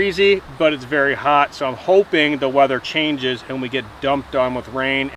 Easy, but it's very hot, so I'm hoping the weather changes and we get dumped on with rain.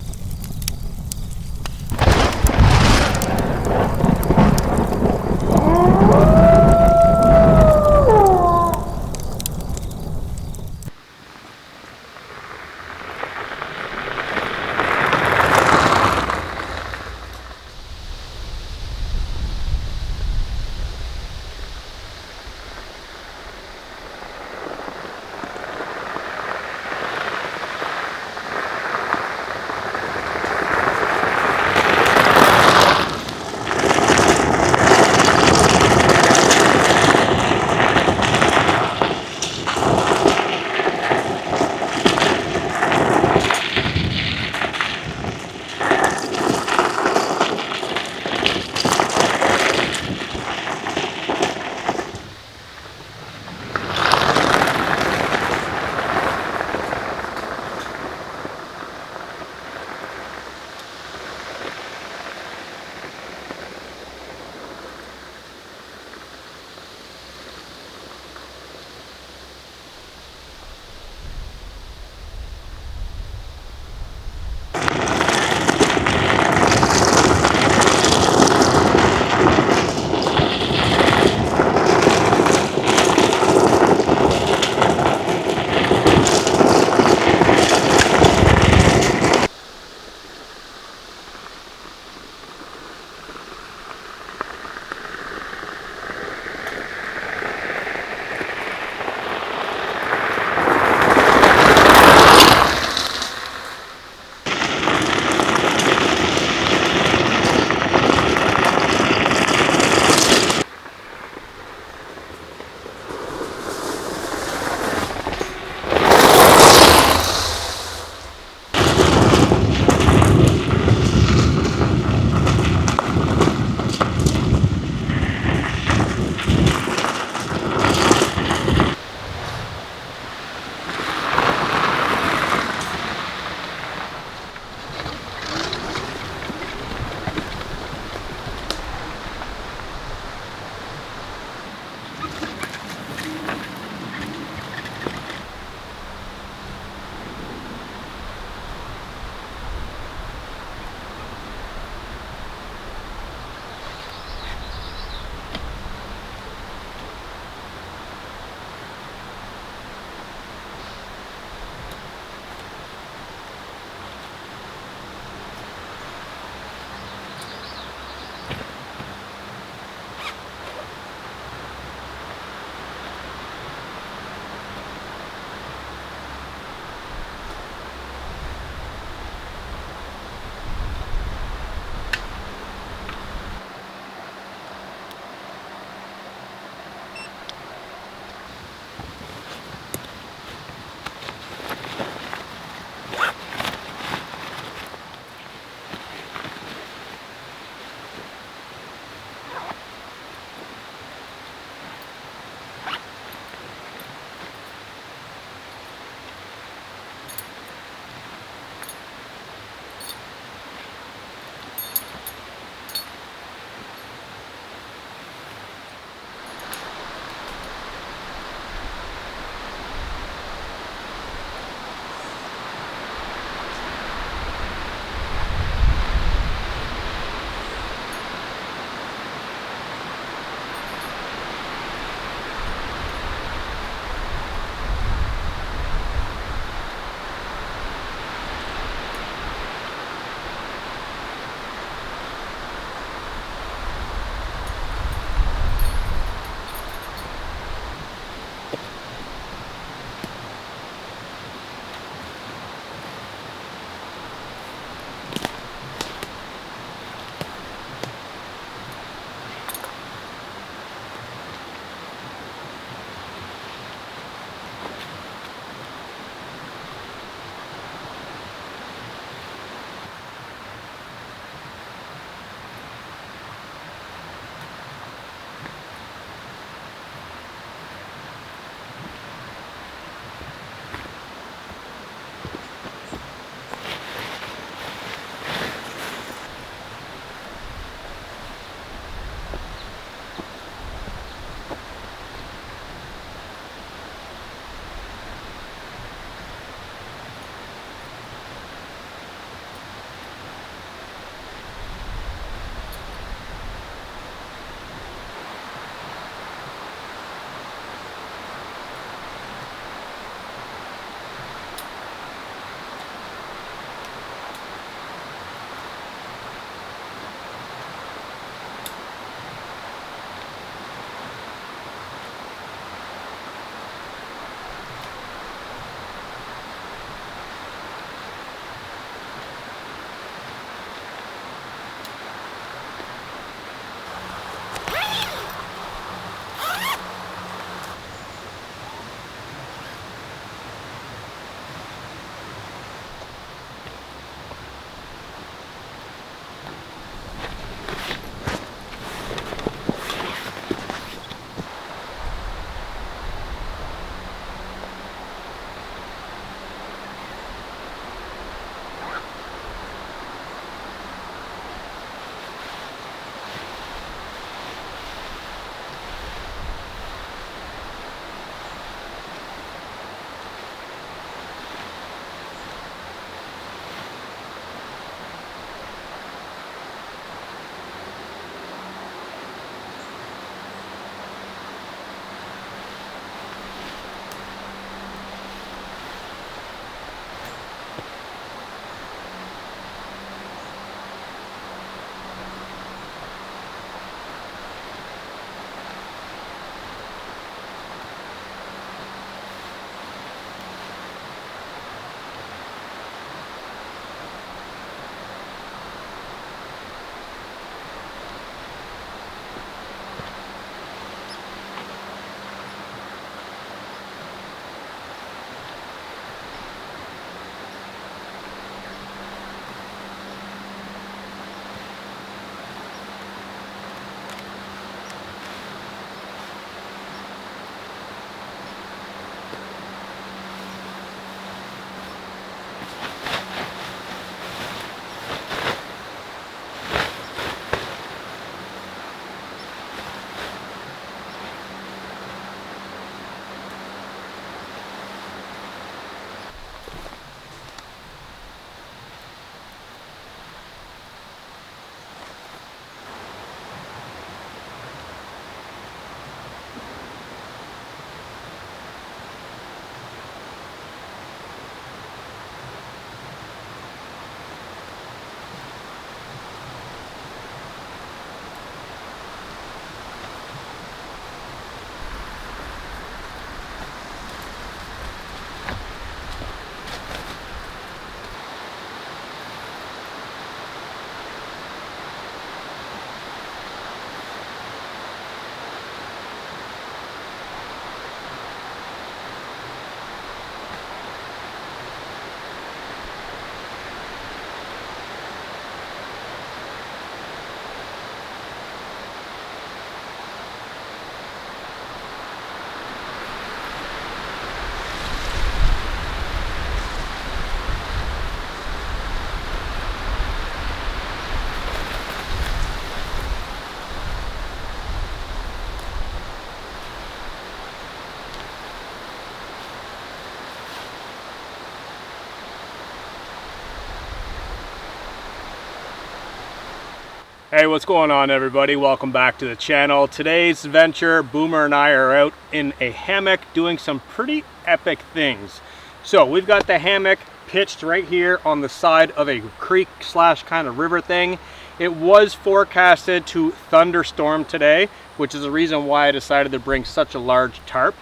Hey, what's going on, everybody? Welcome back to the channel. Today's venture, Boomer and I are out in a hammock doing some pretty epic things. So we've got the hammock pitched right here on the side of a creek slash kind of river thing. It was forecasted to thunderstorm today, which is the reason why I decided to bring such a large tarp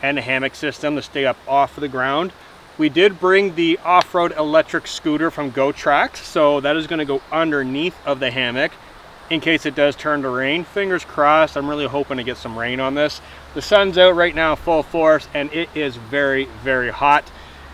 and a hammock system to stay up off the ground. We did bring the off-road electric scooter from GoTrax, so that is going to go underneath of the hammock in case it does turn to rain. Fingers crossed. I'm really hoping to get some rain on this. The sun's out right now full force and it is very, very hot.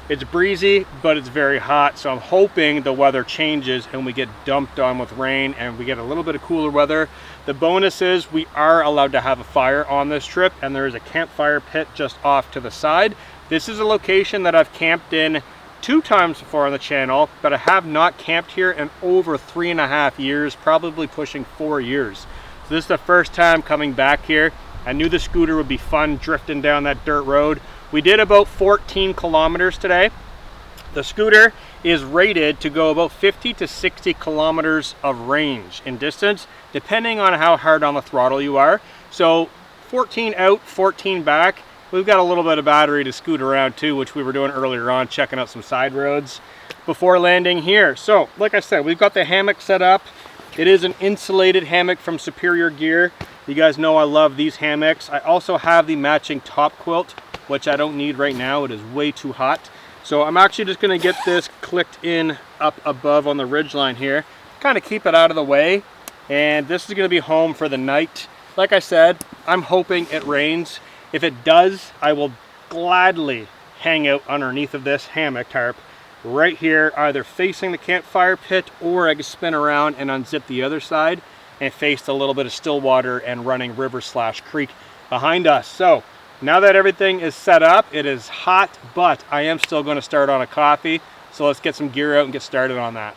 It's breezy, but it's very hot, so I'm hoping the weather changes and we get dumped on with rain and we get a little bit of cooler weather. The bonus is we are allowed to have a fire on this trip, and there is a campfire pit just off to the side. This is a location that I've camped in 2 times before on the channel, but I have not camped here in over 3.5 years, probably pushing 4 years. So this is the first time coming back here. I knew the scooter would be fun drifting down that dirt road. We did about 14 kilometers today. The scooter is rated to go about 50 to 60 kilometers of range in distance, depending on how hard on the throttle you are. So 14 out, 14 back. We've got a little bit of battery to scoot around too, which we were doing earlier on, checking out some side roads before landing here. So, like I said, we've got the hammock set up. It is an insulated hammock from Superior Gear. You guys know I love these hammocks. I also have the matching top quilt, which I don't need right now. It is way too hot. So I'm actually just gonna get this clicked in up above on the ridgeline here, kind of keep it out of the way. And this is gonna be home for the night. Like I said, I'm hoping it rains. If it does, I will gladly hang out underneath of this hammock tarp right here, either facing the campfire pit, or I can spin around and unzip the other side and face a little bit of still water and running river slash creek behind us. So now that everything is set up, it is hot, but I am still going to start on a coffee. So let's get some gear out and get started on that.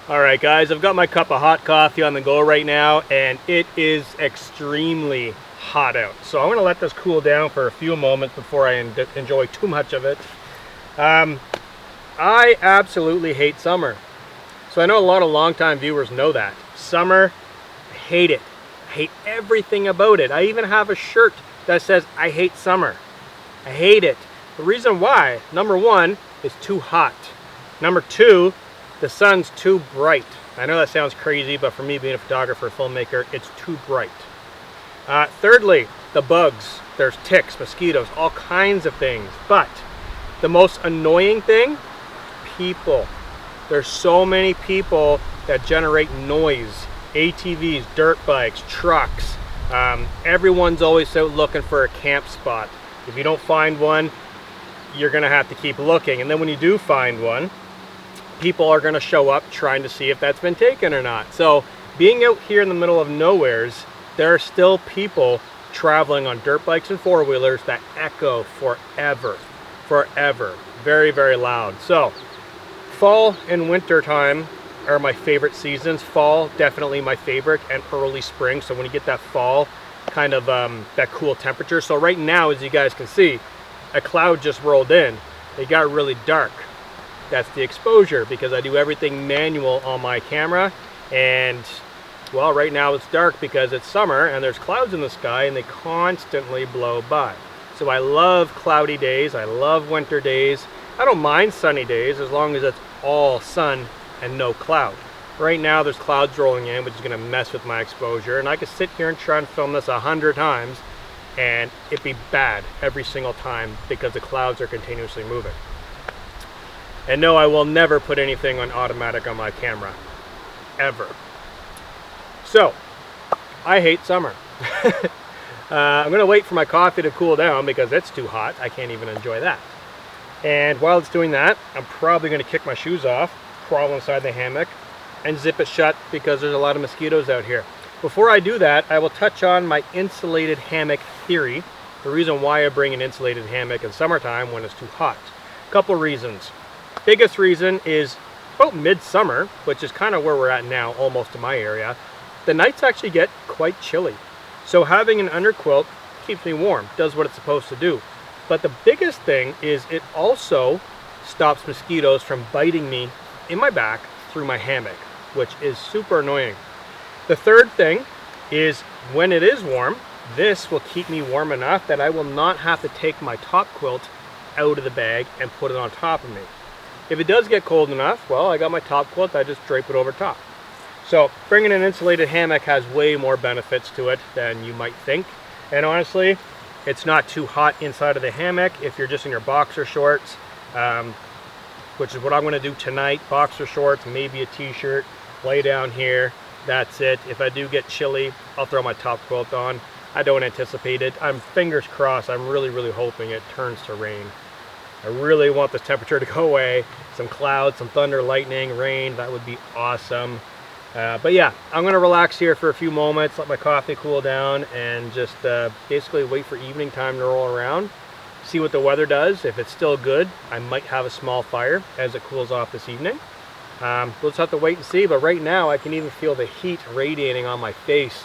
All right, guys, I've got my cup of hot coffee on the go right now, and it is extremely hot out. So I'm going to let this cool down for a few moments before I enjoy too much of it. I absolutely hate summer. So I know a lot of longtime viewers know that. Summer, I hate it. I hate everything about it. I even have a shirt that says, I hate summer. I hate it. The reason why, number one, it's too hot. Number two, the sun's too bright. I know that sounds crazy, but for me being a photographer, filmmaker, it's too bright. Thirdly, the bugs. There's ticks, mosquitoes, all kinds of things. But the most annoying thing, people. There's so many people that generate noise. ATVs, dirt bikes, trucks. Everyone's always out looking for a camp spot. If you don't find one, you're gonna have to keep looking. And then when you do find one, people are gonna show up trying to see if that's been taken or not. So being out here in the middle of nowheres, there are still people traveling on dirt bikes and four-wheelers that echo forever. Very, very loud. So fall and winter time are my favorite seasons. Fall, definitely my favorite, and early spring. So when you get that fall, kind of that cool temperature. So right now, as you guys can see, a cloud just rolled in. It got really dark. That's the exposure, because I do everything manual on my camera. And well, right now it's dark because it's summer and there's clouds in the sky and they constantly blow by. So I love cloudy days. I love winter days. I don't mind sunny days as long as it's all sun and no cloud. Right now there's clouds rolling in, which is gonna mess with my exposure, and I could sit here and try and film this 100 times and it'd be bad every single time because the clouds are continuously moving. And no, I will never put anything on automatic on my camera, ever. So, I hate summer. I'm gonna wait for my coffee to cool down because it's too hot. I can't even enjoy that. And while it's doing that, I'm probably gonna kick my shoes off, crawl inside the hammock, and zip it shut because there's a lot of mosquitoes out here. Before I do that, I will touch on my insulated hammock theory. The reason why I bring an insulated hammock in summertime when it's too hot. A couple reasons. Biggest reason is about midsummer, which is kind of where we're at now, almost in my area, the nights actually get quite chilly. So having an underquilt keeps me warm, does what it's supposed to do. But the biggest thing is it also stops mosquitoes from biting me in my back through my hammock, which is super annoying. The third thing is when it is warm, this will keep me warm enough that I will not have to take my top quilt out of the bag and put it on top of me. If it does get cold enough, well, I got my top quilt, I just drape it over top. So bringing an insulated hammock has way more benefits to it than you might think. And honestly, it's not too hot inside of the hammock if you're just in your boxer shorts, which is what I'm gonna do tonight. Boxer shorts, maybe a t-shirt, lay down here, that's it. If I do get chilly, I'll throw my top quilt on. I don't anticipate it. I'm fingers crossed, I'm really, really hoping it turns to rain. I really want this temperature to go away. Some clouds, some thunder, lightning, rain, that would be awesome. But yeah, I'm gonna relax here for a few moments, let my coffee cool down, and just basically wait for evening time to roll around, see what the weather does. If it's still good, I might have a small fire as it cools off this evening. We'll just have to wait and see, but right now I can even feel the heat radiating on my face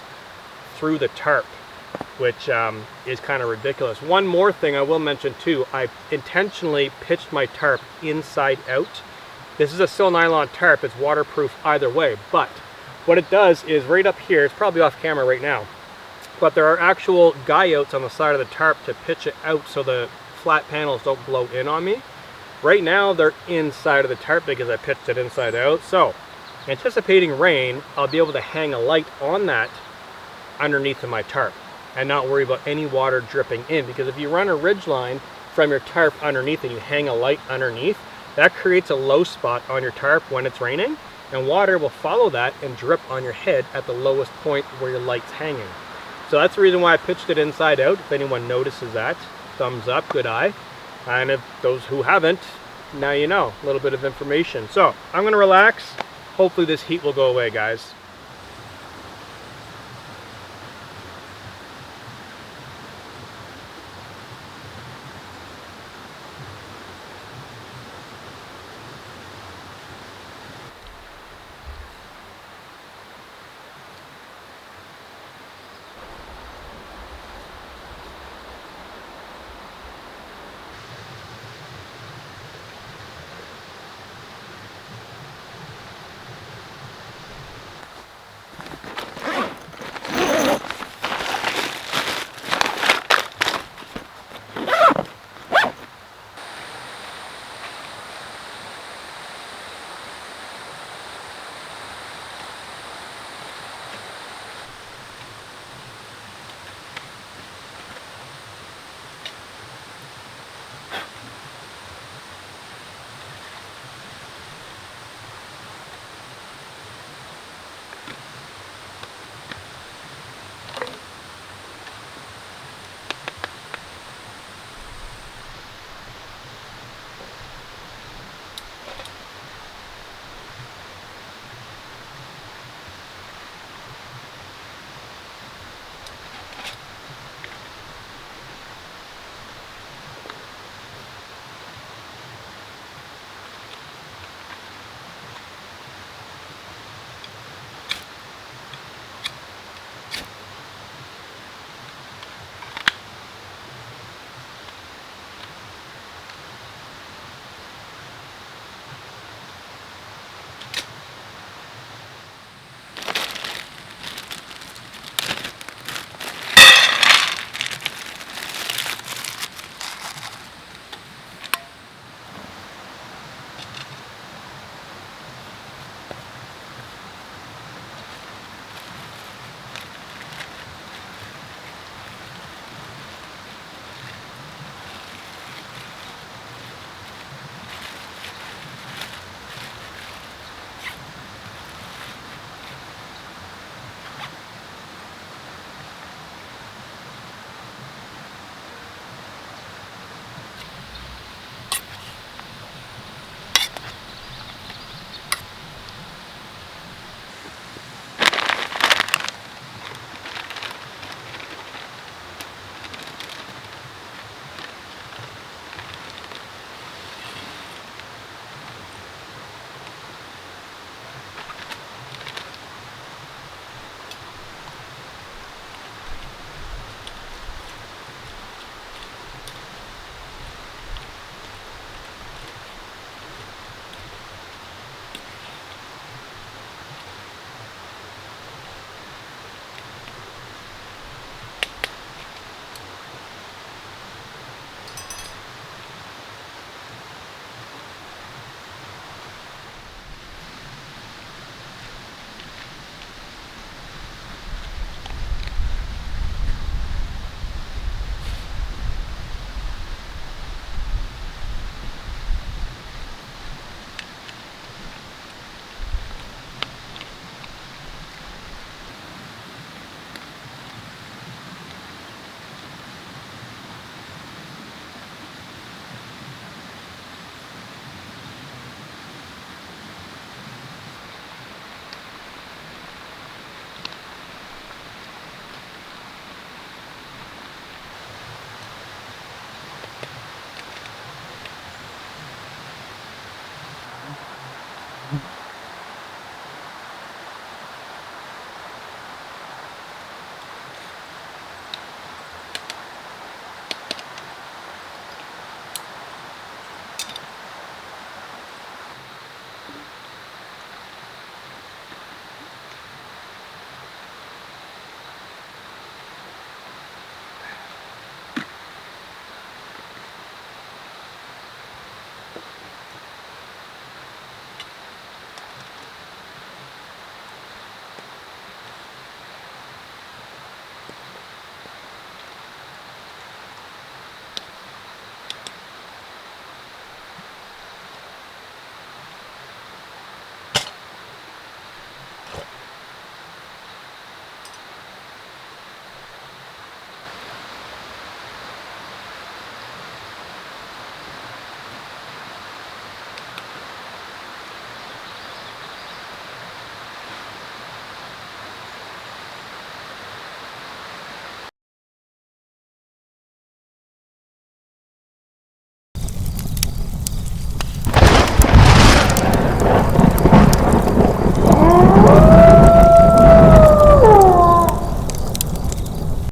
through the tarp, which is kind of ridiculous. One more thing I will mention too, I intentionally pitched my tarp inside out. This is a sil nylon tarp, it's waterproof either way, but what it does is right up here, it's probably off camera right now, but there are actual guy outs on the side of the tarp to pitch it out so the flat panels don't blow in on me. Right now they're inside of the tarp because I pitched it inside out. So anticipating rain, I'll be able to hang a light on that underneath of my tarp and not worry about any water dripping in, because if you run a ridge line from your tarp underneath and you hang a light underneath, that creates a low spot on your tarp when it's raining, and water will follow that and drip on your head at the lowest point where your light's hanging. So that's the reason why I pitched it inside out. If anyone notices that, thumbs up, good eye. And if those who haven't, now you know, a little bit of information. So I'm gonna relax. Hopefully this heat will go away, guys.